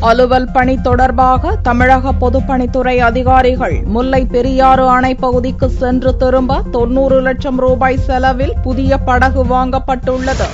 அலுவல் பணி தொடர்பாக தமிழக பொதுப்பணித்துறை அதிகாரிகள் முல்லை பெரியாறு அணை பகுதிக்கு சென்று திரும்ப 90 லட்சம் ரூபாய் செலவில் புதிய படகு வாங்கப்பட்டுள்ளது.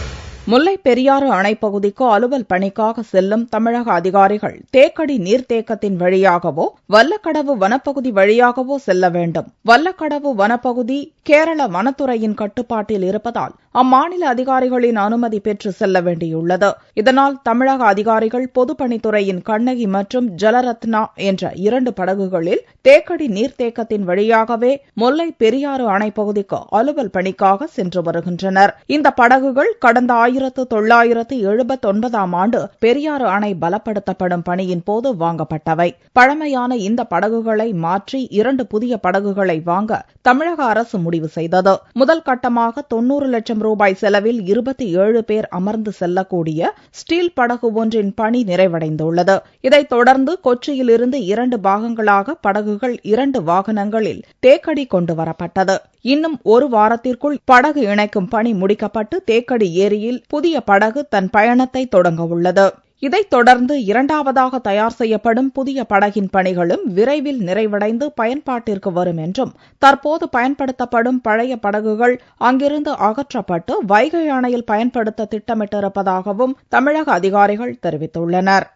முல்லை பெரியாறு அணை பகுதிக்கு அலுவல் பணிக்காக செல்லும் தமிழக அதிகாரிகள் தேக்கடி நீர்த்தேக்கத்தின் வழியாகவோ வல்லக்கடவு வனப்பகுதி வழியாகவோ செல்ல வேண்டும். வல்லக்கடவு வனப்பகுதி கேரள வனத்துறையின் கட்டுப்பாட்டில் இருப்பதால் அம்மாநில அதிகாரிகளின் அனுமதி பெற்று செல்ல வேண்டியுள்ளது. இதனால் தமிழக அதிகாரிகள் பொதுப்பணித்துறையின் கண்ணகி மற்றும் ஜலரத்னா என்ற 2 படகுகளில் தேக்கடி நீர்த்தேக்கத்தின் வழியாகவே முல்லை பெரியாறு அணை பகுதிக்கு அலுவல் பணிக்காக சென்று வருகின்றனர். இந்த படகுகள் கடந்த 1979ஆம் ஆண்டு பெரியாறு அணை பலப்படுத்தப்படும் பணியின் போது வாங்கப்பட்டவை. பழமையான இந்த படகுகளை மாற்றி 2 புதிய படகுகளை வாங்க தமிழக அரசு முடிவு செய்தது. முதல் கட்டமாக 90 லட்சம் ரூபாய் செலவில் 27 பேர் அமர்ந்து செல்லக்கூடிய ஸ்டீல் படகு ஒன்றின் பணி நிறைவடைந்துள்ளது. இதைத் தொடர்ந்து கொச்சியிலிருந்து 2 பாகங்களாக படகுகள் 2 வாகனங்களில் தேக்கடி கொண்டு வரப்பட்டது. இன்னும் 1 வாரத்திற்குள் படகு இணைக்கும் பணி முடிக்கப்பட்டு தேக்கடி ஏரியில் புதிய படகு தன் பயணத்தை தொடங்க உள்ளது. இதைத் தொடர்ந்து 2வதாக தயார் செய்யப்படும் புதிய படகின் பணிகளும் விரைவில் நிறைவடைந்து பயன்பாட்டிற்கு வரும் என்றும், தற்போது பயன்படுத்தப்படும் பழைய படகுகள் அங்கிருந்து அகற்றப்பட்டு வைகை அணையில் பயன்படுத்த திட்டமிட்டிருப்பதாகவும் தமிழக அதிகாரிகள் தெரிவித்துள்ளனர்.